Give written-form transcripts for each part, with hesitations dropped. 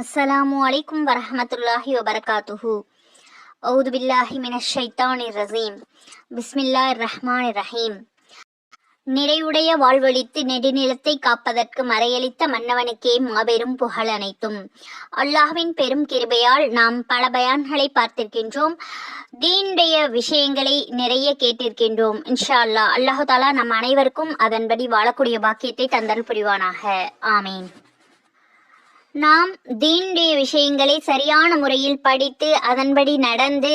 அஸ்ஸலாமு அலைக்கும் வரஹ்மத்துல்லாஹி வபரகாத்துஹு. அவுது பில்லாஹி மினஷ் ஷைத்தானிர் ரஜீம். பிஸ்மில்லாஹிர் ரஹ்மானிர் ரஹீம். நிறைவுடைய வாழ்வழித்து நெடுநிலத்தை காப்பதற்கு மறையளித்த மன்னவனுக்கே மாபெரும் புகழ் அனைத்தும். அல்லாஹ்வின் பெரும் கிருபையால் நாம் பல பயான்களை பார்த்திருக்கின்றோம். தீனுடைய விஷயங்களை நிறைய கேட்டிருக்கின்றோம். இன்ஷா அல்லாஹ் அல்லாஹு தாலா நம் அனைவருக்கும் அதன்படி வாழக்கூடிய பாக்கியத்தை தந்தல் புரிவானாக. ஆமீன். நாம் தீனுடைய விஷயங்களை சரியான முறையில் படித்து அதன்படி நடந்து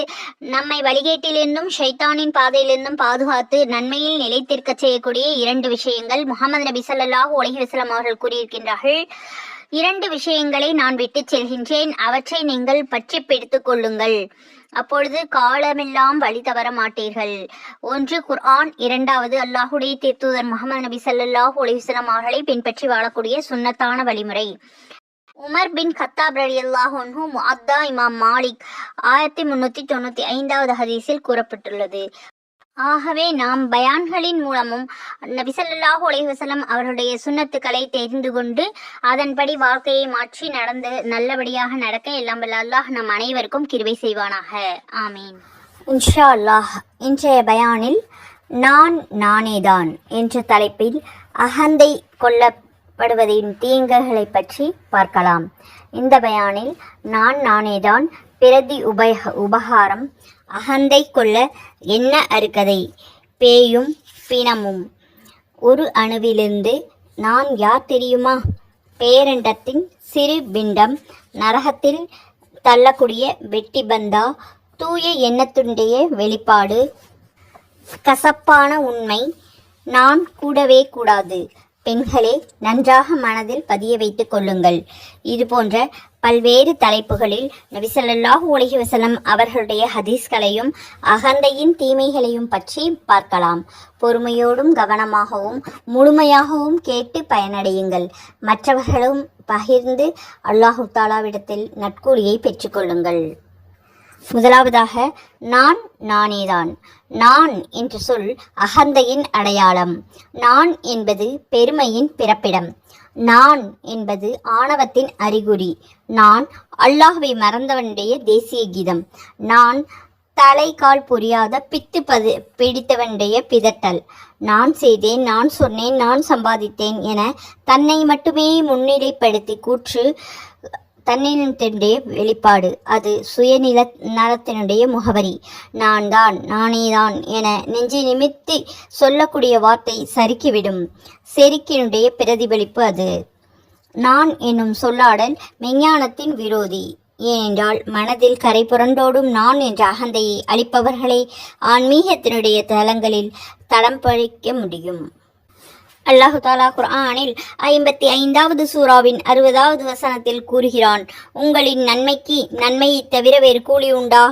நம்மை வழிகேட்டிலிருந்தும் ஷைத்தானின் பாதையிலிருந்தும் பாதுகாத்து நன்மையில் நிலைத்திருக்க செய்யக்கூடிய 2 விஷயங்கள் முஹம்மது நபி ஸல்லல்லாஹு அலைஹி வஸல்லம் அவர்கள் கூறியிருக்கின்றார்கள். 2 விஷயங்களை நான் விட்டு செல்கின்றேன், அவற்றை நீங்கள் பற்றி பிடித்துக் கொள்ளுங்கள், அப்பொழுது காலமெல்லாம் வழி தவற மாட்டீர்கள். 1 குர்ஆன், 2வது அல்லாஹுடைய தூதர் முஹம்மது நபி ஸல்லல்லாஹு அலைஹி வஸல்லம் அவர்களை பின்பற்றி வாழக்கூடிய சுன்னத்தான வழிமுறை. உமர் பின் கத்தாப் ரலியல்லாஹு அன்ஹு முஅத்தா இமாம் மாலிக் 1395வது ஹதீஸில் கூறப்பட்டுள்ளது. ஆகவே நாம் பயான்களின் மூலமும் நபி ஸல்லல்லாஹு அலைஹி வஸல்லம் அவர்களுடைய சுன்னத்துக்களை தெரிந்து கொண்டு அதன்படி வாழ்க்கையை மாற்றி நடந்து நல்லபடியாக நடக்க எல்லாம் வல்ல அல்லாஹ் நம் அனைவருக்கும் கிருபை செய்வானாக. ஆமீன். இன்ஷா அல்லாஹ் இன்றைய பயானில் நான் நானேதான் என்ற தலைப்பில் அகந்தை கொள்ளப்படுவதின் தீங்குகளை பற்றி பார்க்கலாம். இந்த பயானில் நான் நானேதான், பிரதி உபகாரம், அகந்தை கொள்ள என்ன அருகதை, பேயும் பிணமும். ஒரு அணுவிலிருந்து நான் யார் தெரியுமா? பேரண்டத்தின் சிறு பிண்டம், நரகத்தில் தள்ளக்கூடிய வெட்டி பந்தா, தூய எண்ணத்துடைய வெளிப்பாடு, கசப்பான உண்மை, நான் கூடவே கூடாது. பெண்களே, நன்றாக மனதில் பதிய வைத்துக் கொள்ளுங்கள். இது போன்ற பல்வேறு தலைப்புகளில் நபி ஸல்லல்லாஹு அலைஹி வஸல்லம் அவர்களுடைய ஹதீஸ்களையும் அகந்தையின் தீமைகளையும் பற்றி பார்க்கலாம். பொறுமையோடும் கவனமாகவும் முழுமையாகவும் கேட்டு பயனடையுங்கள். மற்றவர்களும் பகிர்ந்து அல்லாஹு தாலாவிடத்தில் நற்கூலியை பெற்றுக்கொள்ளுங்கள். முதலாவதாக, நான் நானேதான். நான் என்ற சொல் அகந்தையின் அடையாளம். நான் என்பது பெருமையின் பிறப்பிடம். நான் என்பது ஆணவத்தின் அறிகுறி. நான் அல்லாஹ்வை மறந்தவனுடைய தேசிய கீதம். நான் தலை கால் புரியாத பிடித்தவனுடைய பிதட்டல். நான் செய்தேன், நான் சொன்னேன், நான் சம்பாதித்தேன் என தன்னை மட்டுமே முன்னிலைப்படுத்தி கூற்று தன்னினத்தினுடைய வெளிப்பாடு. அது நலத்தினுடைய முகவரி. நான் தான், நானேதான் என நெஞ்சை நிமித்தி சொல்லக்கூடிய வார்த்தை சறுக்கிவிடும் செருக்கினுடைய பிரதிபலிப்பு அது. நான் என்னும் சொல்லாடல் மெஞ்ஞானத்தின் விரோதி. ஏனென்றால் மனதில் கரை புரண்டோடும் நான் என்ற அகந்தையை அளிப்பவர்களை ஆன்மீகத்தினுடைய தலங்களில் தடம் பழிக்க முடியும். அல்லாஹு தாலா குர்ஆனில் 55வது சூராவின் 60வது வசனத்தில் கூறுகிறான், உங்களின் நன்மைக்கு நன்மையை தவிர வேறு கூலி உண்டா?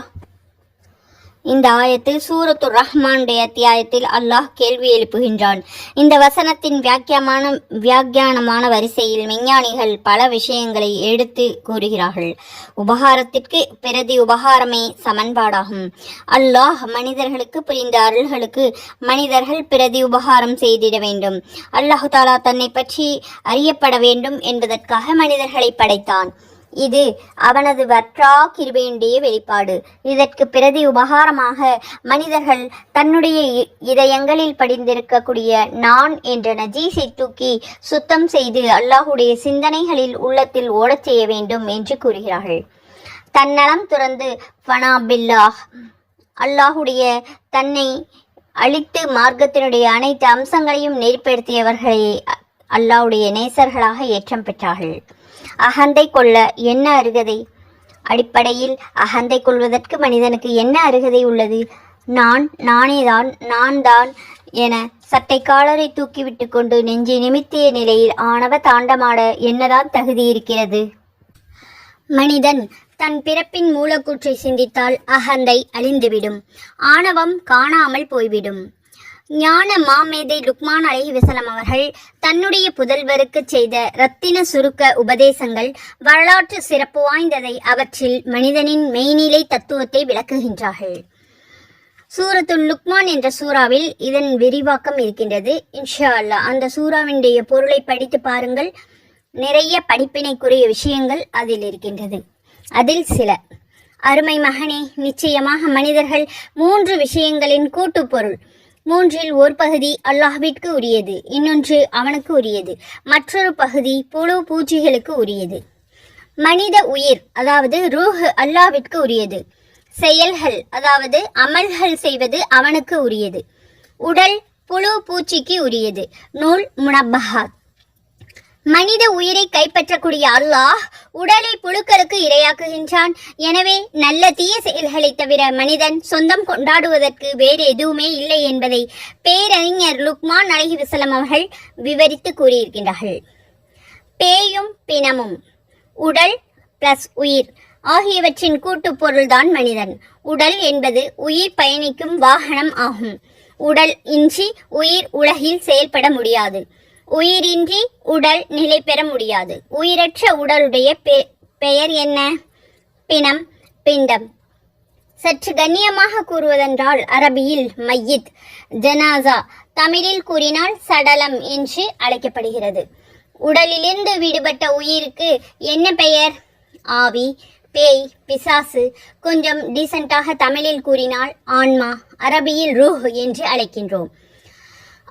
இந்த ஆயத்தில் சூரத்துர் ரஹ்மானுடைய அத்தியாயத்தில் அல்லாஹ் கேள்வி எழுப்புகின்றான். இந்த வசனத்தின் வியாக்கியானமான வரிசையில் விஞ்ஞானிகள் பல விஷயங்களை எடுத்து கூறுகிறார்கள். உபகாரத்திற்கு பிரதி உபகாரமே சமன்பாடாகும். அல்லாஹ் மனிதர்களுக்கு புரிந்த அருள்களுக்கு மனிதர்கள் பிரதி உபகாரம் செய்திட வேண்டும். அல்லாஹு தாலா தன்னை பற்றி அறியப்பட வேண்டும் என்பதற்காக மனிதர்களை படைத்தான். இது அவனது வற்றா கிருபையுடைய வெளிப்பாடு. இதற்கு பிரதி உபகாரமாக மனிதர்கள் தன்னுடைய இதயங்களில் படிந்திருக்கக்கூடிய நான் என்ற நஜீஸை தூக்கி சுத்தம் செய்து அல்லாஹுடைய சிந்தனைகளில் உள்ளத்தில் ஓடச் செய்ய வேண்டும் என்று கூறுகிறார்கள். தன்னலம் துறந்து ஃபனா பில்லாஹ், அல்லாஹுடைய தன்னை அழித்து மார்க்கத்தினுடைய அனைத்து அம்சங்களையும் நெறிப்படுத்தியவர்களை அல்லாஹுடைய நேசர்களாக ஏற்றம் பெற்றார்கள். அகந்தை கொள்ள என்ன அருகதை? அடிப்படையில் அகந்தை கொள்வதற்கு மனிதனுக்கு என்ன அருகதை உள்ளது? நான் நானேதான், நான் தான் என சட்டை காலரை தூக்கிவிட்டு கொண்டு நெஞ்சை நிமித்திய நிலையில் ஆணவ தாண்டமாட என்னதான் தகுதி இருக்கிறது? மனிதன் தன் பிறப்பின் மூலக்கூற்றை சிந்தித்தால் அகந்தை அழிந்துவிடும், ஆணவம் காணாமல் போய்விடும். ஞான மாமேதை லுக்மான் அலைஹி வஸல்லம் அவர்கள் தன்னுடைய புதல்வருக்கு செய்த ரத்தின சுருக்க உபதேசங்கள் வரலாற்று சிறப்பு வாய்ந்ததை. அவற்றில் மனிதனின் மெய்நிலை தத்துவத்தை விளக்குகின்றார்கள். சூரத்துல் லுக்மான் என்ற சூறாவில் இதன் விரிவாக்கம் இருக்கின்றது. இன்ஷா அல்லாஹ் அந்த சூறாவினுடைய பொருளை படித்து பாருங்கள். நிறைய படிப்பினைக்குரிய விஷயங்கள் அதில் இருக்கின்றது. அதில் சில: அருமை மகனே, நிச்சயமாக மனிதர்கள் 3 விஷயங்களின் கூட்டுப்பொருள். 3இல் ஒரு பகுதி அல்லாஹ்விற்கு உரியது, இன்னொன்று அவனுக்கு உரியது, மற்றொரு பகுதி புழு பூச்சிகளுக்கு உரியது. மனித உயிர் அதாவது ரூஹ் அல்லாஹ்விற்கு உரியது. செயல்கள் அதாவது அமல்கள் செய்வது அவனுக்கு உரியது. உடல் புழு பூச்சிக்கு உரியது. நூல் முனப்பஹாத். மனித உயிரை கைப்பற்றக்கூடிய அல்லாஹ் உடலை புழுக்களுக்கு இரையாக்குகின்றான். எனவே நல்ல தீய செயல்களை தவிர மனிதன் சொந்தம் கொண்டாடுவதற்கு வேறு எதுவுமே இல்லை என்பதை பேரறிஞர் லுக்மான் அலைஹிஸ்ஸலாம் அவர்கள் விவரித்து கூறியிருக்கின்றார்கள். பேயும் பிணமும், உடல் பிளஸ் உயிர் ஆகியவற்றின் கூட்டுப் பொருள்தான் மனிதன். உடல் என்பது உயிர் பயணிக்கும் வாகனம் ஆகும். உடல் இன்றி உயிர் உலகில் செயல்பட முடியாது. உயிரின்றி உடல் நிலை பெற முடியாது. உயிரற்ற உடலுடைய பெயர் என்ன? பிணம், பிண்டம். சற்று கண்ணியமாக கூறுவதென்றால் அரபியில் மையித், ஜனாசா, தமிழில் கூறினால் சடலம் என்று அழைக்கப்படுகிறது. உடலிலிருந்து விடுபட்ட உயிருக்கு என்ன பெயர்? ஆவி, பேய், பிசாசு. கொஞ்சம் டீசெண்டாக தமிழில் கூறினால் ஆன்மா, அரபியில் ரூஹ் என்று அழைக்கின்றோம்.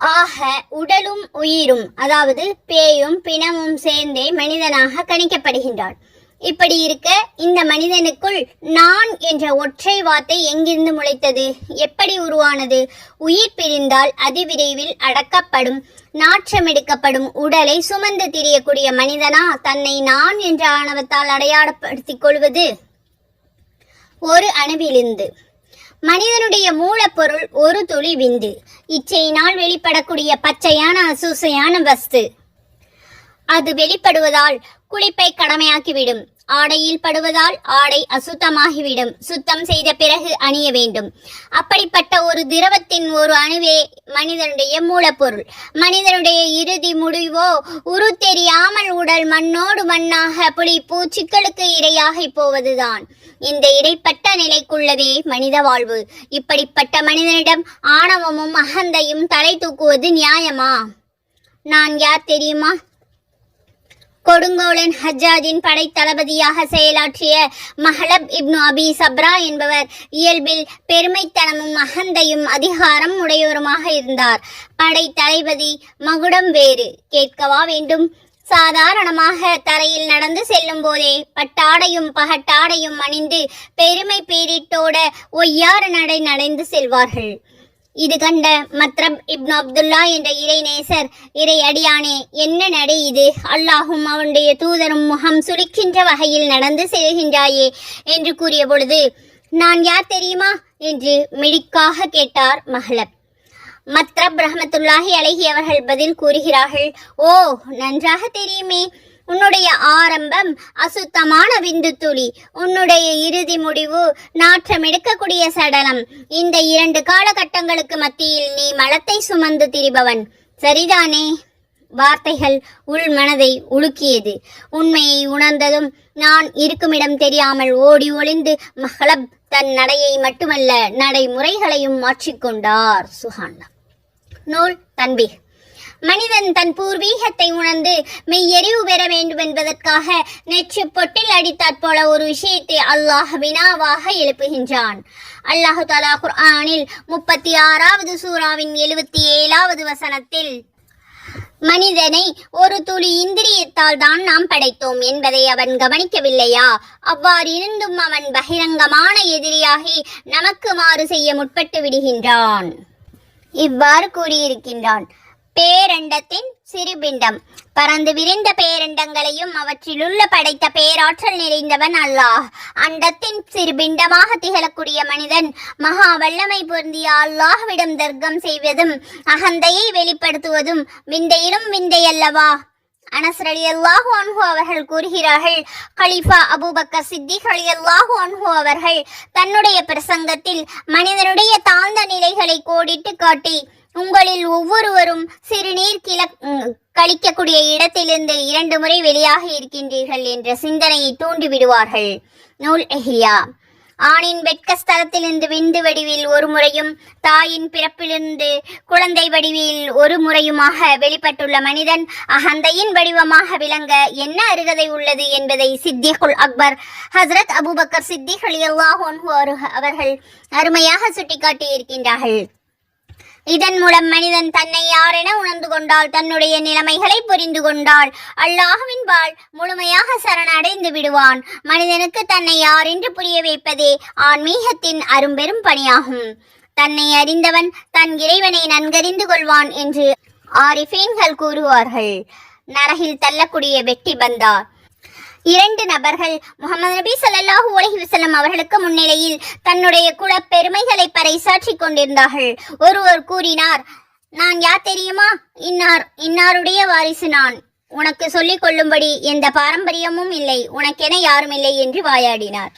ஆக உடலும் உயிரும் அதாவது பேயும் பிணமும் சேர்ந்தே மனிதனாக கணிக்கப்படுகின்றான். இப்படி இருக்க இந்த மனிதனுக்குள் நான் என்ற ஒற்றை வார்த்தை எங்கிருந்து முளைத்தது? எப்படி உருவானது? உயிர் பிரிந்தால் அதிவிரைவில் அடக்கப்படும், நாற்றமெடுக்கப்படும் உடலை சுமந்து திரியக்கூடிய மனிதனா தன்னை நான் என்ற ஆணவத்தால் அடையாளப்படுத்திக் கொள்வது? ஒரு அணுவிலிருந்து. மனிதனுடைய மூலப்பொருள் ஒரு துளி விந்து. இச்சையினால் வெளிப்படக்கூடிய பச்சையான அசூசையான வஸ்து. அது வெளிப்படுவதால் குளிப்பை கடமையாக்கிவிடும். ஆடையில் படுவதால் ஆடை அசுத்தமாகிவிடும். சுத்தம் செய்த பிறகு அணிய வேண்டும். அப்படிப்பட்ட ஒரு திரவத்தின் ஒரு அணுவே மனிதனுடைய மூலப்பொருள். மனிதனுடைய இறுதி முடிவோ உரு தெரியாமல் உடல் மண்ணோடு மண்ணாக புலி பூச்சிகளுக்கு இரையாகி போவதுதான். இந்த இடைப்பட்ட நிலைக்குள்ளவே மனித வாழ்வு. இப்படிப்பட்ட மனிதனிடம் ஆணவமும் அகந்தையும் தலை தூக்குவது நியாயமா? நான் யார் தெரியுமா? கொடுங்கோலன் ஹஜ்ஜாஜின் படை தளபதியாக செயலாற்றிய மஹலப் இப்னு அபி சப்ரா என்பவர் இயல்பில் பெருமைத்தனமும் அகந்தையும் அதிகாரம் உடையோருமாக இருந்தார். படை தளபதி மகுடம் வேறு கேட்கவா வேண்டும்? சாதாரணமாக தரையில் நடந்து செல்லும் போதே பட்டாடையும் பகட்டாடையும் அணிந்து பெருமை பேரிட்டோட ஒய்யாறு நடை நடந்து செல்வார்கள். இது கண்ட மத்ரப் இப்னு அப்துல்லா என்ற இறை நேசர், இறை அடியானே, என்ன நடை இது? அல்லாஹும் அவனுடைய தூதரும் முகம் சுளிக்கின்ற வகையில் நடந்து செல்கின்றாயே என்று கூறிய பொழுது, நான் யார் தெரியுமா என்று மிழிக்காக கேட்டார் மஹலப். மத்ரப் ரஹ்மத்துல்லாஹி அலைஹி அவர்கள் பதில் கூறுகிறார்கள், ஓ, நன்றாக தெரியுமே. உன்னுடைய ஆரம்பம் அசுத்தமான விந்து துளி, உன்னுடைய இறுதி முடிவு நாற்றம் எடுக்கக்கூடிய சடலம். இந்த 2 காலகட்டங்களுக்கு மத்தியில் நீ மலத்தை சுமந்து திரிபவன், சரிதானே? வார்த்தைகள் உள் மனதை உலுக்கியது. உண்மையை உணர்ந்ததும் நான் இருக்குமிடம் தெரியாமல் ஓடி ஒளிந்து மஹலப் தன் நடையை மட்டுமல்ல நடைமுறைகளையும் மாற்றிக்கொண்டார். சுஹானல்லாஹ். நூல் தன்பீஹ். மனிதன் தன் பூர்வீகத்தை உணர்ந்து மெய்யறிவு பெற வேண்டும் என்பதற்காக நெற்று பொட்டில் அடித்தாற் போல ஒரு விஷயத்தை அல்லாஹ் வினாவாக எழுப்புகின்றான். அல்லாஹு தஆலா குர்ஆனில் 36வது சூராவின் 77வது வசனத்தில், மனிதனை ஒரு துளி இந்திரியத்தால் தான் நாம் படைத்தோம் என்பதை அவன் கவனிக்கவில்லையா? அவ்வாறு இருந்தும் அவன் பகிரங்கமான எதிரியாகி நமக்கு மாறு செய்ய முற்பட்டு விடுகின்றான். இவ்வாறு கூறியிருக்கின்றான். பேரண்டத்தின் சிறுபிண்டம். பறந்து விரிந்த பேரண்டங்களையும் அவற்றிலுள்ள படைத்த பேராற்றல் நிறைந்தவன் அல்லாஹ். அண்டத்தின் சிறுபிண்டமாக திகழக்கூடிய மனிதன் மகா வல்லமை பொருந்திய அல்லாஹ்விடம் தர்க்கம் செய்வதும் அகந்தையை வெளிப்படுத்துவதும் விந்தையிலும் விந்தையல்லவா? அனஸ் ரலியல்லாஹு அன்ஹு அவர்கள் கூறுகிறார்கள், கலீஃபா அபூபக்கர் சித்திக் ரலியல்லாஹு அன்ஹு அவர்கள் தன்னுடைய பிரசங்கத்தில் மனிதனுடைய தாழ்ந்த நிலைகளை கோடிட்டு காட்டி, உங்களில் ஒவ்வொருவரும் சிறுநீர் கழிக்கக்கூடிய இடத்திலிருந்து 2 முறை வெளியாக இருக்கின்றீர்கள் என்ற சிந்தனையை தூண்டிவிடுவார்கள். நூல் இஹ்யா. ஆணின் வெட்கஸ்தலத்திலிருந்து விந்து வடிவில் ஒரு முறையும் தாயின் பிறப்பிலிருந்து குழந்தை வடிவில் ஒரு முறையுமாக வெளிப்பட்டுள்ள மனிதன் அகந்தையின் வடிவமாக விளங்க என்ன அருகதை உள்ளது என்பதை சித்திகுல் அக்பர் ஹசரத் அபூபக்கர் சித்திக் ரலியல்லாஹு அன்ஹு அவர்கள் அருமையாக சுட்டிக்காட்டி இருக்கின்றார்கள். இதன் மூலம் மனிதன் தன்னை யாரென உணர்ந்து கொண்டால், தன்னுடைய நிலைமைகளை புரிந்து கொண்டால் அல்லாஹ்வின் பால் முழுமையாக சரணடைந்து விடுவான். மனிதனுக்கு தன்னை யார் என்று புரிய வைப்பதே ஆன்மீகத்தின் அரும்பெரும் பணியாகும். தன்னை அறிந்தவன் தன் இறைவனை நன்கறிந்து கொள்வான் என்று ஆரிஃபீன்கள் கூறுவார்கள். நரகில் தள்ளக்கூடிய வெட்டி பந்தார். 2 நபர்கள் முஹம்மது நபி ஸல்லல்லாஹு அலைஹி வஸல்லம் அவர்களுக்கு முன்னிலையில் தன்னுடைய குல பெருமைகளை பறைசாற்றிக் கொண்டிருந்தார்கள். ஒருவர் கூறினார், நான் யார் தெரியுமா? இன்னாருடைய வாரிசு நான். உனக்கு சொல்லிக் கொள்ளும்படி எந்த பாரம்பரியமும் இல்லை, உனக்கென யாரும் இல்லை என்று வாயாடினார்.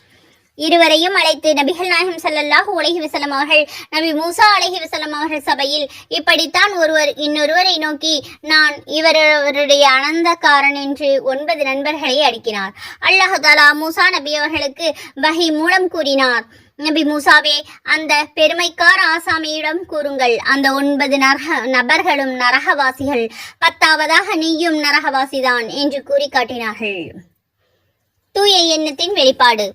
இருவரையும் அழைத்து நபிகள் நாயகம் ஸல்லல்லாஹு அலைஹி வஸல்லம் அவர்கள் நபி மூசா அலைஹி வஸல்லம் அவர்கள் சபையில் இப்படித்தான் ஒருவர் இன்னொருவரை நோக்கி, நான் இவருடைய அனந்தக்காரன் என்று 9 நண்பர்களை அடுக்கினார். அல்லாஹ் தஆலா மூசா நபி அவர்களுக்கு வஹி மூலம் கூறினார், நபி மூசாவே, அந்த பெருமைக்கார ஆசாமியிடம் கூறுங்கள், அந்த 9 நபர்களும் நரகவாசிகள், 10வதாக நீயும் நரகவாசிதான் என்று கூறி காட்டினார்கள். தூய எண்ணத்தின் வெளிப்பாடு.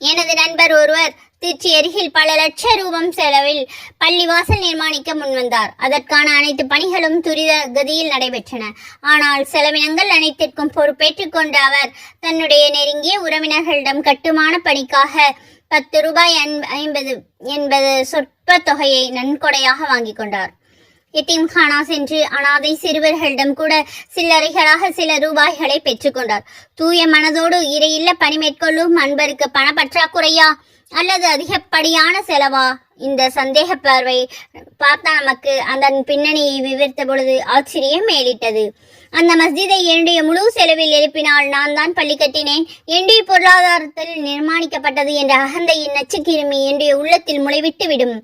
எனது நண்பர் ஒருவர் திருச்சி அருகில் பல லட்ச ரூபாய் செலவில் பள்ளிவாசல் நிர்மாணிக்க முன்வந்தார். அதற்கான அனைத்து பணிகளும் துரித கதியில் நடைபெற்றன. ஆனால் செலவினங்கள் அனைத்திற்கும் பொறுப்பேற்றுக் கொண்ட அவர் தன்னுடைய நெருங்கிய உறவினர்களிடம் கட்டுமான பணிக்காக 10 ரூபாய் 50 என்பது சொற்ப தொகையை நன்கொடையாக வாங்கி கொண்டார். எத்தீம்கானா சென்று அனாதை சிறுவர்களிடம் கூட சில்லறைகளாக சில ரூபாய்களை பெற்றுக்கொண்டார். தூய மனதோடு இறையில்ல பணி மேற்கொள்ளும் அன்பருக்கு பண பற்றாக்குறையா அல்லது அதிகப்படியான செலவா? இந்த சந்தேக பார்வை பார்த்தா நமக்கு அதன் பின்னணியை விவரித்த பொழுது ஆச்சரியம் மேலிட்டது. அந்த மஸ்ஜிதை என்னுடைய முழு செலவில் எழுப்பினால் நான் தான் பள்ளி கட்டினேன், என்னுடைய பொருளாதாரத்தில் நிர்மாணிக்கப்பட்டது என்ற அகந்தையின் நச்சுக்கிருமி என்னுடைய உள்ளத்தில் முளைவிட்டு விடும்.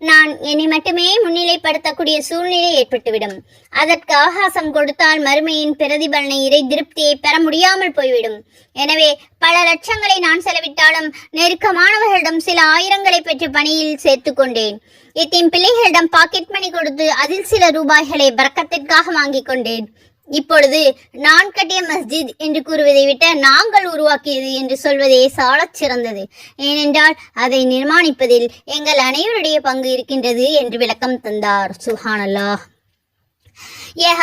நான் என்னை மட்டுமே முன்னிலைப்படுத்தக்கூடிய சூழ்நிலை ஏற்பட்டுவிடும். அதற்கு அவகாசம் கொடுத்தால் மறுமையின் பிரதிபலனை இறை திருப்தியை பெற முடியாமல் போய்விடும். எனவே பல லட்சங்களை நான் செலவிட்டாலும் நெருக்கமானவர்களிடம் சில ஆயிரங்களை பெற்று பணியில் சேர்த்து கொண்டேன். எத்தீம் பிள்ளைகளிடம் பாக்கெட் மணி கொடுத்து அதில் சில ரூபாய்களை பரக்கத்திற்காக வாங்கி கொண்டேன். இப்பொழுது நான் கட்டிய மஸ்ஜித் என்று கூறுவதை விட நாங்கள் உருவாக்கியது என்று சொல்வதே சாலச் சிறந்தது. ஏனென்றால் அதை நிர்மாணிப்பதில் எங்கள் அனைவருடைய பங்கு இருக்கின்றது என்று விளக்கம் தந்தார். சுப்ஹானல்லாஹ்.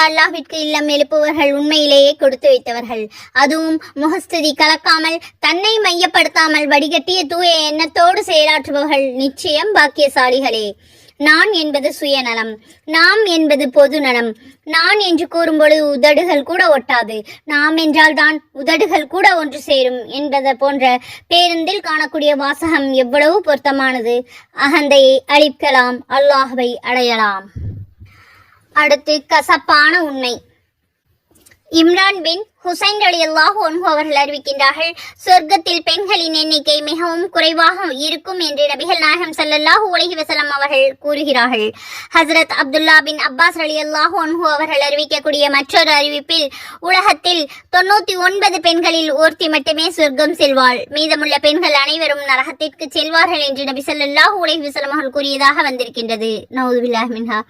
அல்லாஹ்விற்கு இல்லம் எழுப்புவர்கள் உண்மையிலேயே கொடுத்து வைத்தவர்கள். அதுவும் முகஸ்துதி கலக்காமல், தன்னை மையப்படுத்தாமல் வடிகட்டிய தூய எண்ணத்தோடு செயலாற்றுபவர்கள் நிச்சயம் பாக்கியசாலிகளே. நான் என்பது சுயநலம், நாம் என்பது பொது நலம். நான் என்று கூறும்பொழுது உதடுகள் கூட ஒட்டாது, நாம் என்றால் தான் உதடுகள் கூட ஒன்று சேரும் என்பதை போன்ற பேருந்தில் காணக்கூடிய வாசகம் எவ்வளவு பொருத்தமானது. அகந்தையை அழிக்கலாம், அல்லாஹ்வை அடையலாம். அடுத்து கசப்பான உண்மை. இம்ரான் பின் ஹுசைன் ரலியல்லாஹு அன்ஹு அவர்கள் அறிவிக்கின்றார்கள், சொர்க்கத்தில் பெண்களின் எண்ணிக்கை மிகவும் குறைவாக இருக்கும் என்று நபிகள் நாயகம் ஸல்லல்லாஹு அலைஹி வஸல்லம் அவர்கள் கூறுகிறார்கள். ஹஜ்ரத் அப்துல்லா பின் அப்பாஸ் ரலியல்லாஹு அன்ஹு அவர்கள் அறிவிக்கக்கூடிய மற்றொரு அறிவிப்பில், உலகத்தில் 99 பெண்களில் ஒருத்தி மட்டுமே சொர்க்கம் செல்வாள், மீதமுள்ள பெண்கள் அனைவரும் நரகத்திற்கு செல்வார்கள் என்று நபி ஸல்லல்லாஹு அலைஹி வஸல்லம் அவர்கள் கூறியதாக வந்திருக்கின்றது. நவுது பில்லாஹி மின்ஹா.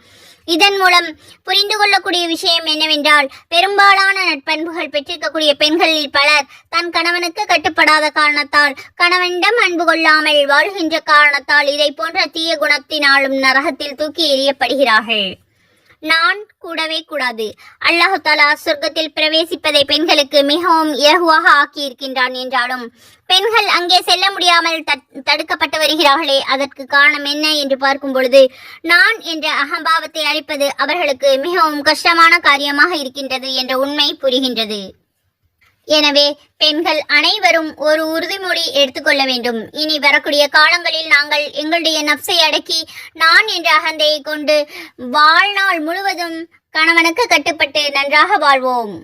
இதன் மூலம் புரிந்து கொள்ளக்கூடிய விஷயம் என்னவென்றால், பெரும்பாலான நட்பண்புகள் பெற்றிருக்கக்கூடிய பெண்களில் பலர் தன் கணவனுக்கு கட்டுப்படாத காரணத்தால், கணவனிடம் அன்பு கொள்ளாமல் வாழ்கின்ற காரணத்தால் இதை போன்ற தீய குணத்தினாலும் நரகத்தில் தூக்கி எறியப்படுகிறார்கள். நான் கூடவே கூடாது. அல்லாஹு தஆலா சொர்க்கத்தில் பிரவேசிப்பதை பெண்களுக்கு மிகவும் இலகுவாக ஆக்கியிருக்கின்றான் என்றாலும் பெண்கள் அங்கே செல்ல முடியாமல் தடுக்கப்பட்டு வருகிறார்களே, அதற்கு காரணம் என்ன என்று பார்க்கும் பொழுது, நான் என்ற அகம்பாவத்தை அழிப்பது அவர்களுக்கு மிகவும் கஷ்டமான காரியமாக இருக்கின்றது என்ற உண்மை புரிகின்றது. எனவே பெண்கள் அனைவரும் ஒரு உறுதிமொழி எடுத்துக்கொள்ள வேண்டும். இனி வரக்கூடிய காலங்களில் நாங்கள் எங்களுடைய நப்சை அடக்கி நான் என்ற அகந்தையை கொண்டு வாழ்நாள் முழுவதும் கணவனுக்கு கட்டுப்பட்டு நன்றாக வாழ்வோம்.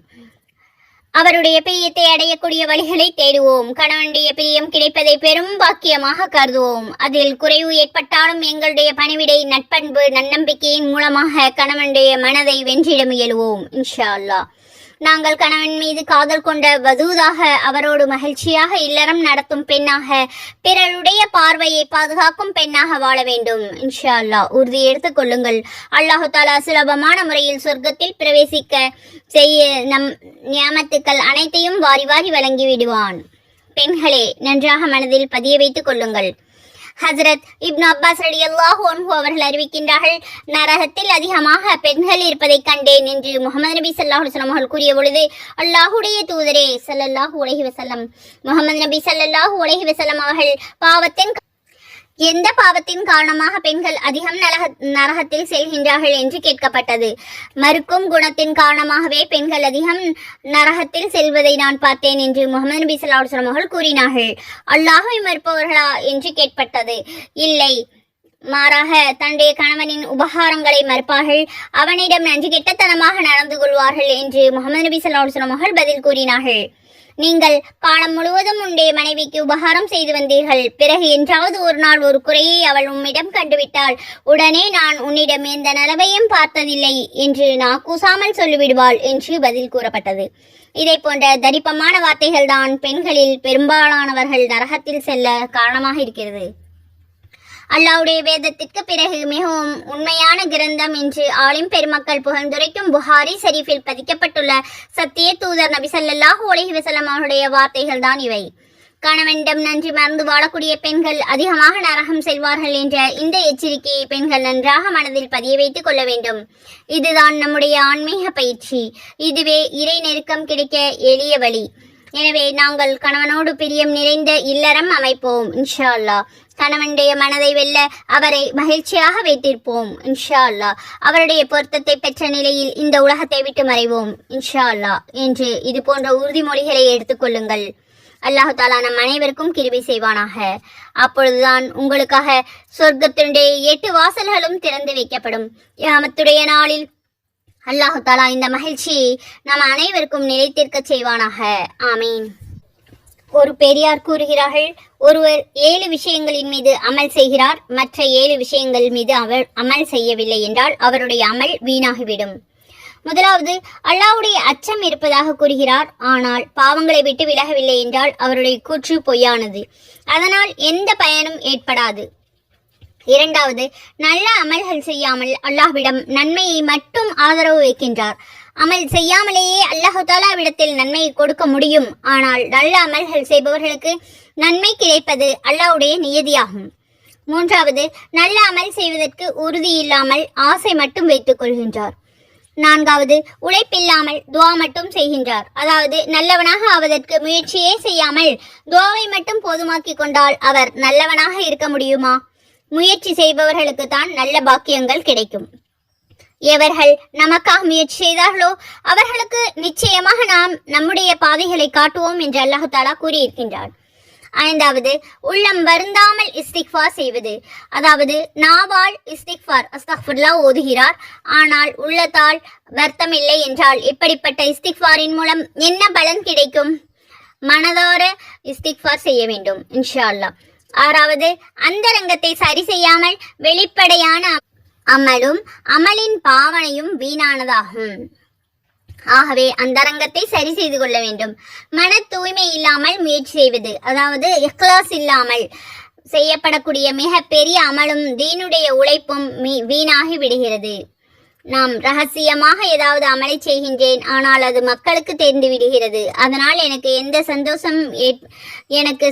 அவருடைய பிரியத்தை அடையக்கூடிய வழிகளை தேடுவோம். கணவனுடைய பிரியம் கிடைப்பதை பெரும் பாக்கியமாக கருதுவோம். அதில் குறைவு ஏற்பட்டாலும் எங்களுடைய பணிவிடை, நட்பண்பு, நன்னம்பிக்கையின் மூலமாக கணவனுடைய மனதை வென்றிட முயலுவோம் இன்ஷா அல்லாஹ். நாங்கள் கணவன் மீது காதல் கொண்ட வதூதாக அவரோடு மகிழ்ச்சியாக இல்லறம் நடத்தும் பெண்ணாக, பிறருடைய பார்வையை பாதுகாக்கும் பெண்ணாக வாழ வேண்டும். இன்ஷா அல்லாஹ் உறுதி எடுத்துக் கொள்ளுங்கள். அல்லாஹு தாலா சுலபமான முறையில் சொர்க்கத்தில் பிரவேசிக்க செய்ய நம் நியாமத்துக்கள் அனைத்தையும் வாரி வாரி வழங்கி விடுவான். பெண்களே, நன்றாக மனதில் பதிய வைத்துக் கொள்ளுங்கள். ஹஜ்ரத் இப்னு அப்பாஸ் ரலியல்லாஹு அன்ஹு அவர்கள் அறிவிக்கின்றார்கள், நரகத்தில் அதிகமாக பெண்கள் இருப்பதை கண்டேன் என்று முஹம்மது நபி ஸல்லல்லாஹு அலைஹி வஸல்லம் அவர்கள் கூறிய பொழுது, அல்லாஹ்வுடைய தூதரே ஸல்லல்லாஹு அலைஹி வஸல்லம், முஹம்மது நபி ஸல்லல்லாஹு அலைஹி வஸல்லம் அவர்கள் எந்த பாவத்தின் காரணமாக பெண்கள் அதிகம் நரகத்தில் செல்கின்றார்கள் என்று கேட்கப்பட்டது. மறுக்கும் குணத்தின் காரணமாகவே பெண்கள் அதிகம் நரகத்தில் செல்வதை நான் பார்த்தேன் என்று முஹம்மது நபி ஸல்லல்லாஹு அலைஹி வஸல்லம் அவர்கள் கூறினார்கள். அல்லாஹ்வை மறுப்பவர்களா என்று கேட்கப்பட்டது. இல்லை, மாறாக தன்னுடைய கணவனின் உபகாரங்களை மறுப்பார்கள், அவனிடம் நன்றி கெட்டத்தனமாக நடந்து கொள்வார்கள் என்று முஹம்மது நபி ஸல்லல்லாஹு அலைஹி வஸல்லம் அவர்கள் பதில் கூறினார்கள். நீங்கள் காலம் முழுவதும் உன்னுடைய மனைவிக்கு உபகாரம் செய்து வந்தீர்கள். பிறகு என்றாவது ஒரு நாள் ஒரு குறையை அவள் உம்மிடம் கண்டுவிட்டால் உடனே நான் உன்னிடம் எந்த நலவையும் பார்த்ததில்லை என்று நான் கூசாமல் சொல்லிவிடுவாள் என்று பதில் கூறப்பட்டது. இதை போன்ற தரிப்பமான வார்த்தைகள் தான் பெண்களில் பெரும்பாலானவர்கள் நரகத்தில் செல்ல காரணமாக இருக்கிறது. அல்லாஹ்வுடைய வேதத்திற்கு பிறகு மிகவும் உண்மையான கிரந்தம் என்று ஆலிம் பெருமக்கள் புகழ்ந்துரைக்கும் புகாரி ஷரீஃபில் பதிக்கப்பட்டுள்ள சத்திய தூதர் நபி ஸல்லல்லாஹு அலைஹி வஸல்லம் அவருடைய வார்த்தைகள் தான் இவை. கணவனிடம் நன்றி மறந்து வாழக்கூடிய பெண்கள் அதிகமாக நரகம் செல்வார்கள் என்ற இந்த எச்சரிக்கையை பெண்கள் நன்றாக மனதில் பதிய வைத்துக் கொள்ள வேண்டும். இதுதான் நம்முடைய ஆன்மீக பயிற்சி. இதுவே இறை நெருக்கம் கிடைக்க எளிய வழி. எனவே நாங்கள் கணவனோடு பிரியம் நிறைந்த இல்லறம் அமைப்போம். இன்ஷா அல்லாஹ் கணவனுடைய மனதை வெல்ல அவரை மகிழ்ச்சியாக வைத்திருப்போம். இன்ஷா அல்லாஹ் அவருடைய பொருத்தத்தை பெற்ற நிலையில் இந்த உலகத்தை விட்டு மறைவோம். இன்ஷா அல்லாஹ் என்று இது போன்ற உறுதிமொழிகளை எடுத்துக்கொள்ளுங்கள். அல்லாஹு தாலா நம் அனைவருக்கும் கிருபை செய்வானாக. அப்பொழுதுதான் உங்களுக்காக சொர்க்கத்தினுடைய 8 வாசல்களும் திறந்து வைக்கப்படும். கியாமத்துடைய நாளில் அல்லாஹு தாலா இந்த மகிழ்ச்சியை நம் அனைவருக்கும் நிலைத்திருக்க செய்வானாக. ஆமீன். ஒரு பெரியார் கூறுகிறார்கள், ஒருவர் 7 விஷயங்களின் மீது அமல் செய்கிறார், மற்ற 7 விஷயங்கள் மீது அவர் அமல் செய்யவில்லை என்றால் அவருடைய அமல் வீணாகிவிடும். முதலாவது, அல்லாஹ்வுடைய அச்சம் இருப்பதாக கூறுகிறார், ஆனால் பாவங்களை விட்டு விலகவில்லை என்றால் அவருடைய கூற்று பொய்யானது, அதனால் எந்த பயனும் ஏற்படாது. இரண்டாவது, நல்ல அமல்கள் செய்யாமல் அல்லாஹ்விடம் நன்மையை மட்டும் ஆதரவு வைக்கின்றார். அமல் செய்யாமலேயே அல்லாஹ் தஆலாவிடத்தில் நன்மையை கொடுக்க முடியும், ஆனால் நல்ல அமல்கள் செய்பவர்களுக்கு நன்மை கிடைப்பது அல்லாஹ்வுடைய நியதியாகும். மூன்றாவது, நல்ல அமல் செய்வதற்கு உறுதி இல்லாமல் ஆசை மட்டும் வைத்துக் கொள்கின்றார். நான்காவது, உழைப்பில்லாமல் துவா மட்டும் செய்கின்றார். அதாவது நல்லவனாக ஆவதற்கு முயற்சியே செய்யாமல் துவாவை மட்டும் போதுமாக்கி கொண்டால் அவர் நல்லவனாக இருக்க முடியுமா? முயற்சி செய்பவர்களுக்கு தான் நல்ல பாக்கியங்கள் கிடைக்கும். எவர்கள் நமக்காக முயற்சி செய்தார்களோ அவர்களுக்கு நிச்சயமாக நாம் நம்முடைய பாதைகளை காட்டுவோம் என்று அல்லாஹ் தஆலா கூறியிருக்கின்றார். ஐந்தாவது, உள்ளம் வருந்தாமல் இஸ்திக்ஃபார் செய்வது. அதாவது நாவால் இஸ்திக்ஃபார் அஸ்தக்ஃபிருல்லாஹ் ஓதுகிறார், ஆனால் உள்ளத்தால் வருத்தமில்லை என்றால் இப்படிப்பட்ட இஸ்திக்ஃபாரின் மூலம் என்ன பலன் கிடைக்கும்? மனதார இஸ்திக்ஃபார் செய்ய வேண்டும் இன்ஷா அல்லாஹ். ஆறாவது, அந்தரங்கத்தை சரி செய்யாமல் வெளிப்படையான அமலும் அமலின் பாவனையும் வீணானதாகும். ஆகவே அந்தரங்கத்தை சரி செய்து கொள்ள வேண்டும். மன தூய்மை இல்லாமல் முயற்சி செய்வது, அதாவது இக்லாஸ் இல்லாமல் செய்யப்படக்கூடிய மிக பெரிய அமலும் தீனுடைய உழைப்பும் வீணாகி விடுகிறது. நாம் ரகசியமாக ஏதாவது அமலை செய்கின்றேன், ஆனால் அது மக்களுக்கு தெரிந்து விடுகிறது, அதனால் எனக்கு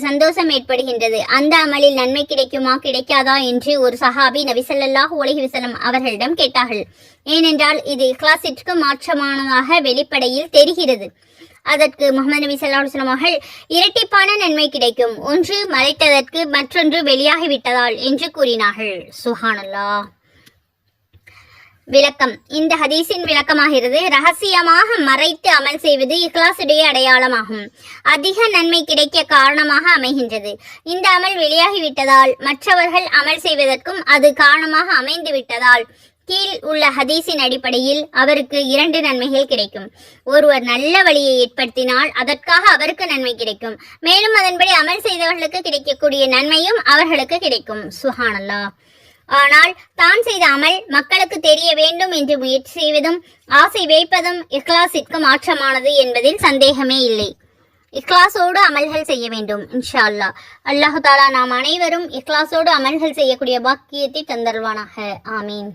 சந்தோஷம் ஏற்படுகின்றது. அந்த அமலில் நன்மை கிடைக்குமா கிடைக்காதா என்று ஒரு சஹாபி நபி ஸல்லல்லாஹு அலைஹி வஸல்லம் அவர்களிடம் கேட்டார்கள். ஏனென்றால் இது இக்லாஸிற்கு மாற்றமானதாக வெளிப்படையில் தெரிகிறது. அதற்கு முஹம்மது நபி ஸல்லல்லாஹு அலைஹி வஸல்லம் அவர்கள் இரட்டிப்பான நன்மை கிடைக்கும், ஒன்று மறைத்ததற்கு மற்றொன்று வெளியாகிவிட்டதால் என்று கூறினார்கள். சுப்ஹானல்லாஹ். விளக்கம். இந்த ஹதீஸின் விளக்கமாகிறது, ரகசியமாக மறைத்து அமல் செய்வது இக்லாஸுடைய அடையாளமாகும். அதிக நன்மை கிடைக்க காரணமாக அமைகின்றது. இந்த அமல் வெளியாகிவிட்டதால் மற்றவர்கள் அமல் செய்வதற்கும் அது காரணமாக அமைந்து விட்டதால் கீழ் உள்ள ஹதீஸின் அடிப்படையில் அவருக்கு 2 நன்மைகள் கிடைக்கும். ஒருவர் நல்ல வழியை ஏற்படுத்தினால் அதற்காக அவருக்கு நன்மை கிடைக்கும், மேலும் அதன்படி அமல் செய்தவர்களுக்கு கிடைக்கக்கூடிய நன்மையும் அவர்களுக்கு கிடைக்கும். சுப்ஹானல்லாஹ். ஆனால் தான் செய்த அமல் மக்களுக்கு தெரிய வேண்டும் என்று முயற்சி செய்வதும் ஆசை வைப்பதும் இக்லாஸிற்கு மாற்றமானது என்பதில் சந்தேகமே இல்லை. இக்லாஸோடு அமல்கள் செய்ய வேண்டும். இன்ஷா அல்லாஹ். அல்லாஹு தாலா நாம் அனைவரும் இக்லாஸோடு அமல்கள் செய்யக்கூடிய பாக்கியத்தை தந்தருவானாக. ஆமீன்.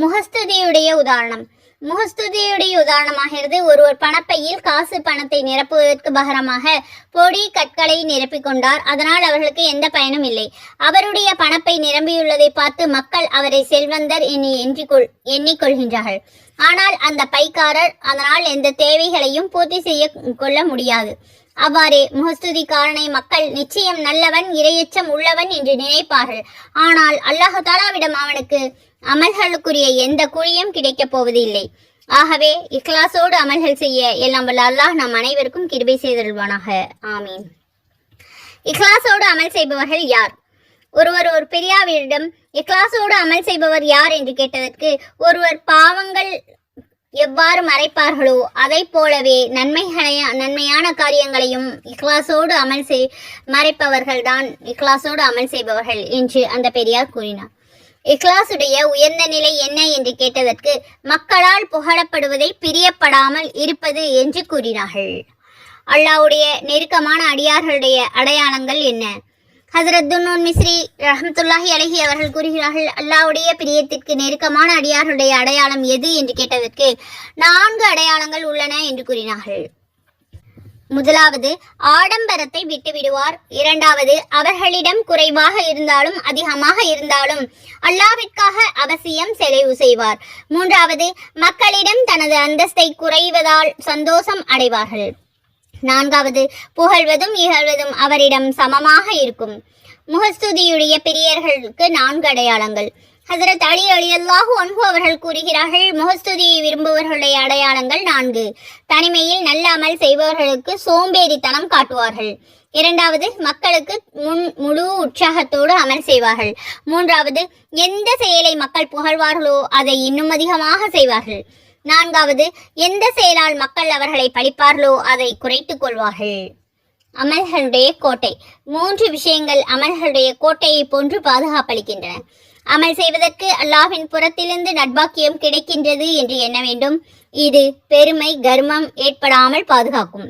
முகஸ்துதியுடைய உதாரணம். முகஸ்துதியுடைய உதாரணமாகிறது, ஒருவர் பணப்பையில் காசு பணத்தை நிரப்புவதற்கு பகரமாக பொடி கற்களை நிரப்பிக் கொண்டார். அதனால் அவர்களுக்கு எந்த பயனும் இல்லை. அவருடைய பணப்பை நிரம்பியுள்ளதை பார்த்து மக்கள் அவரை செல்வந்தர் எண்ணிக்கொள்கின்றார்கள். ஆனால் அந்த பைக்காரர் அதனால் எந்த தேவைகளையும் பூர்த்தி செய்ய கொள்ள முடியாது. அவ்வாறே முகஸ்துதிக்காரனை மக்கள் நிச்சயம் நல்லவன், இரையச்சம் உள்ளவன் என்று நினைப்பார்கள். ஆனால் அல்லாஹு தாலாவிடம் அவனுக்கு அமல்களுக்குரிய எந்த கூலியும் கிடைக்கப் போவது இல்லை. ஆகவே இக்லாஸோடு அமல்கள் செய்ய எல்லாம் வல்ல அல்லாஹ் நம் அனைவருக்கும் கிருபை செய்தருள்வானாக. ஆமீன். இக்லாஸோடு அமல் செய்பவர்கள் யார்? ஒரு பெரியாவிடம் இக்லாஸோடு அமல் செய்பவர் யார் என்று கேட்டதற்கு, ஒருவர் பாவங்கள் எவ்வாறு மறைப்பார்களோ அதை போலவே நன்மையான காரியங்களையும் இக்லாஸோடு மறைப்பவர்கள் தான் இக்லாஸோடு அமல் செய்பவர்கள் என்று அந்த பெரியார் கூறினார். இக்லாஸுடைய உயர்ந்த நிலை என்ன என்று கேட்டதற்கு, மக்களால் புகழப்படுவதை பிரியப்படாமல் இருப்பது என்று கூறினார்கள். அல்லாஹ்வுடைய நெருக்கமான அடியார்களுடைய அடையாளங்கள் என்ன? ஹஜ்ரத் துன்னூன் மிஸ்ரி ரஹ்மத்துல்லாஹி அலைஹி அவர்கள் கூறுகிறார்கள், அல்லாஹ்வுடைய பிரியத்திற்கு நெருக்கமான அடியார்களுடைய அடையாளம் எது என்று கேட்டதற்கு 4 அடையாளங்கள் உள்ளன என்று கூறினார்கள். முதலாவது, ஆடம்பரத்தை விட்டு விடுவார். இரண்டாவது, அவர்களிடம் குறைவாக இருந்தாலும் அதிகமாக இருந்தாலும் அல்லாஹ்விற்காக அவசியம் செலவு செய்வார். மூன்றாவது, மக்களிடம் தனது அந்தஸ்தை குறைவதால் சந்தோஷம் அடைவார்கள். நான்காவது, புகழ்வதும் இகழ்வதும் அவரிடம் சமமாக இருக்கும். முகஸ்துதியுடைய பிரியர்களுக்கு 4 அடையாளங்கள். ஹஜ்ரத் அலி ரலியல்லாஹு அன்ஹு அவர்கள் கூறுகிறார்கள், முகஸ்துதியை விரும்புபவர்களுடைய அடையாளங்கள் 4. தனிமையில் நல்ல அமல் செய்பவர்களுக்கு சோம்பேறித்தனம் காட்டுவார்கள். இரண்டாவது, மக்களுக்கு முழு உற்சாகத்தோடு அமல் செய்வார்கள். மூன்றாவது, எந்த செயலை மக்கள் புகழ்வார்களோ அதை இன்னும் அதிகமாக செய்வார்கள். நான்காவது, எந்த செயலால் மக்கள் அவர்களை பழிப்பார்களோ அதை குறைத்துக் கொள்வார்கள். அமல்களுடைய கோட்டை. 3 விஷயங்கள் அமல்களுடைய கோட்டையை போன்று பாதுகாப்பளிக்கின்றன. அமல் செய்வதற்கு அல்லாஹ்வின் புறத்திலிருந்து நட்பாக்கியம் கிடைக்கின்றது என்று எண்ண வேண்டும். இது பெருமை கர்வம் ஏற்படாமல் பாதுகாக்கும்.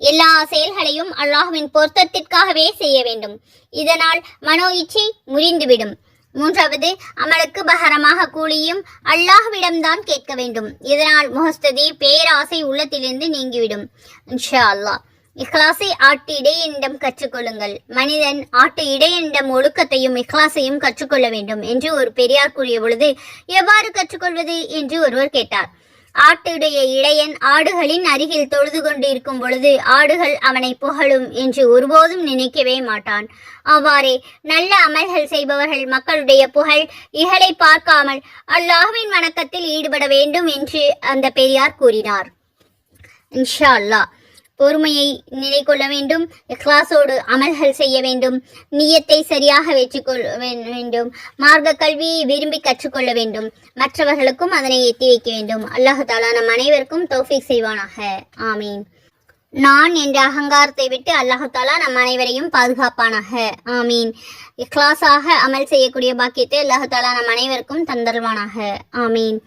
எல்லா செயல்களையும் அல்லாஹ்வின் பொருத்தத்திற்காகவே செய்ய வேண்டும். இதனால் மனோ இச்சை முறிந்துவிடும். மூன்றாவது, அமலுக்கு பகரமாக கூலியும் அல்லாஹ்விடம்தான் கேட்க வேண்டும். இதனால் முகஸ்துதி பேராசை உள்ளத்திலிருந்து நீங்கிவிடும். இன்ஷா அல்லாஹ். இக்லாஸை ஆட்டு இடையனிடம் கற்றுக்கொள்ளுங்கள். மனிதன் ஆட்டு இடையனிடம் ஒழுக்கத்தையும் இக்லாஸையும் கற்றுக்கொள்ள வேண்டும் என்று ஒரு பெரியார் கூறிய பொழுது, எவ்வாறு கற்றுக்கொள்வது என்று ஒருவர் கேட்டார். ஆட்டுடைய இடையன் ஆடுகளின் அருகில் தொழுது கொண்டு இருக்கும் பொழுது ஆடுகள் அவனை புகழும் என்று ஒருபோதும் நினைக்கவே மாட்டான். அவ்வாறே நல்ல அமல்கள் செய்பவர்கள் மக்களுடைய புகழ் இகழை பார்க்காமல் அல்லாஹ்வின் வணக்கத்தில் ஈடுபட வேண்டும் என்று அந்த பெரியார் கூறினார். இன்ஷா அல்லாஹ். பொறுமையை நிலை கொள்ள வேண்டும். இக்லாஸோடு அமல்கள் செய்ய வேண்டும். நியத்தை சரியாக வச்சுக்கொள்ள வேண்டும். மார்க்க கல்வியை விரும்பி கற்றுக்கொள்ள வேண்டும். மற்றவர்களுக்கும் அதனை எத்தி வைக்க வேண்டும். அல்லாஹு தாலா நம் அனைவருக்கும் தௌஃபீக் செய்வானாக. ஆமீன். நான் என்ற அகங்காரத்தை விட்டு அல்லாஹு தாலா நம் அனைவரையும் பாதுகாப்பானாக. ஆமீன். இக்லாஸாக அமல் செய்யக்கூடிய பாக்கியத்தை அல்லாஹு தாலா நம் அனைவருக்கும் தந்தருவானாக. ஆமீன்.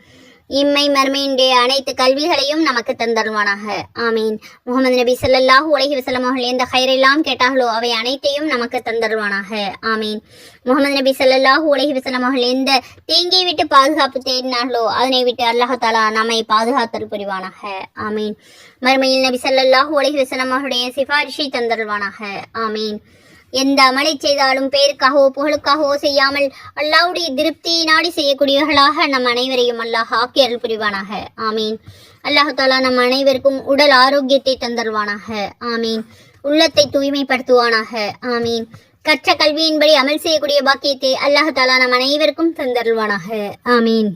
இம்மை மர்மையினுடைய அனைத்து கல்விகளையும் நமக்கு தந்தருவானாக. ஆமீன். முகமது நபி ஸல்லல்லாஹு அலைஹி வஸல்லம் அவர்கள் எந்த ஹைரெல்லாம் கேட்டார்களோ அவை அனைத்தையும் நமக்கு தந்தருவானாக. ஆமீன். முகமது நபி ஸல்லல்லாஹு அலைஹி வஸல்லம் அவர்கள் எந்த தீங்கை விட்டு பாதுகாப்பு தேடினார்களோ அதனை விட்டு அல்லாஹ் தஆலா நம்மை பாதுகாத்தல் புரிவானாக. ஆமீன். மறுமையில் நபி ஸல்லல்லாஹு அலைஹி வஸல்லம் அவர்களுடைய சிபாரிஷை தந்தருவானாக. ஆமீன். எந்த அமலை செய்தாலும் பேருக்காகவோ புகழுக்காகவோ செய்யாமல் அல்லாஹ்வுடைய திருப்தியை நாடி செய்யக்கூடியவர்களாக நம் அனைவரையும் அல்லாஹ் ஆக்கி அருள் புரிவானாக. ஆமீன். அல்லாஹ் தஆலா நம் அனைவருக்கும் உடல் ஆரோக்கியத்தை தந்தருவானாக. ஆமீன். உள்ளத்தை தூய்மைப்படுத்துவானாக. ஆமீன். கற்ற கல்வியின்படி அமல் செய்யக்கூடிய பாக்கியத்தை அல்லாஹ் தஆலா நம் அனைவருக்கும் தந்தருவானாக. ஆமீன்.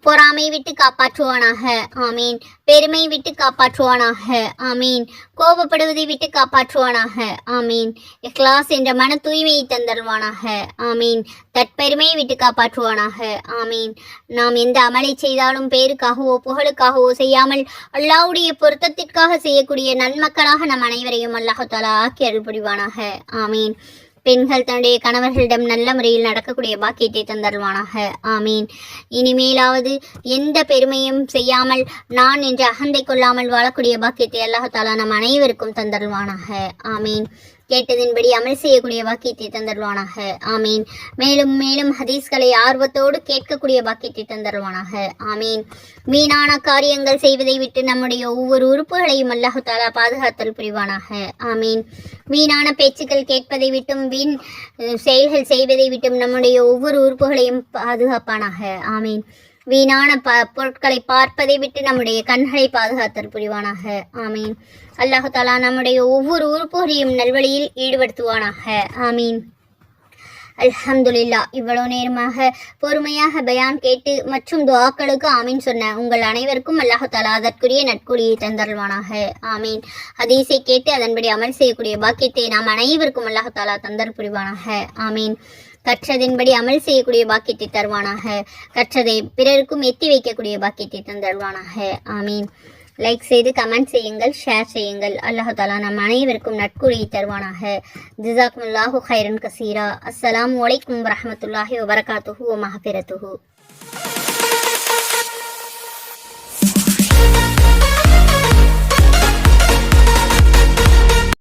பொறாமை விட்டு காப்பாற்றுவானாக. ஆமீன். பெருமை விட்டு காப்பாற்றுவானாக. ஆமீன். கோபப்படுவதை விட்டு காப்பாற்றுவானாக. ஆமீன். இக்லாஸ் என்ற மன தூய்மையை தந்தருவானாக. ஆமீன். தற்பெருமையை விட்டு காப்பாற்றுவானாக. ஆமீன். நாம் எந்த அமலை செய்தாலும் பேருக்காகவோ புகழுக்காகவோ செய்யாமல் அல்லாஹ்வுடைய பொருத்தத்திற்காக செய்யக்கூடிய நன்மக்களாக நம் அனைவரையும் அல்லாஹ் தஆலா ஆக்கி அருள் புரிவானாக. ஆமீன். பெண்கள் தன்னுடைய கணவர்களிடம் நல்ல முறையில் நடக்கக்கூடிய பாக்கியத்தை தந்தருள்வானாக. ஆமீன். இனிமேலாவது எந்த பெருமையும் செய்யாமல் நான் என்று அகந்தை கொள்ளாமல் வாழக்கூடிய பாக்கியத்தை அல்லாஹ் தஆலா நம் அனைவருக்கும் தந்தருள்வானாக. ஆமீன். கேட்டதின்படி அமல் செய்யக்கூடிய பாக்கியத்தை தந்தருள்வானாக. ஆமீன். மேலும் மேலும் ஹதீஸ்களை ஆர்வத்தோடு கேட்கக்கூடிய பாக்கியத்தை தந்தருள்வானாக. ஆமீன். வீணான காரியங்கள் செய்வதை விட்டு நம்முடைய ஒவ்வொரு உறுப்புகளையும் அல்லாஹ் தஆலா பாதுகாத்தல் புரிவானாக. ஆமீன். வீணான பேச்சுக்கள் கேட்பதை விட்டும் வீண் செயல்கள் செய்வதை விட்டும் நம்முடைய ஒவ்வொரு உறுப்புகளையும் பாதுகாப்பானாக. ஆமீன். வீணான பொருட்களை பார்ப்பதை விட்டு நம்முடைய கண்களை பாதுகாத்தல் புரிவானாக. ஆமீன். அல்லாஹ் தஆலா நம்முடைய ஒவ்வொரு உறுப்புகளையும் நல்வழியில் ஈடுபடுத்துவானாக. ஆமீன். அல்ஹம்துலில்லாஹ். இவ்வளவு நேரமாக பொறுமையாக பயான் கேட்டு மற்றும் துஆக்களுக்கு ஆமீன் சொன்ன உங்கள் அனைவருக்கும் அல்லாஹ் தஆலா அதற்குரிய நற்கூலியை தந்தருள்வானாக. ஆமீன். ஹதீஸை கேட்டு அதன்படி அமல் செய்யக்கூடிய பாக்கியத்தை நாம் அனைவருக்கும் அல்லாஹ் தஆலா தந்தர் புரிவானாக. ஆமீன். கற்றதின்படி அமல் செய்யக்கூடிய பாக்கியத்தை தருவானாக. கற்றதை பிறருக்கும் எத்தி வைக்கக்கூடிய பாக்கியத்தை தந்தருவானாக. ஆமீன். லைக் செய்து கமெண்ட் செய்யுங்கள், ஷேர் செய்யுங்கள். அல்லாஹ் தஆலா நம் அனைவருக்கும் நற்கூலியை தருவானாக. ஜஸாக்குமுல்லாஹு கைரன் கசீரா. அஸ்ஸலாமு அலைக்கும் வரஹ்மத்துல்லாஹி வபரகாத்துஹு வ மக்ஃபிரத்துஹு.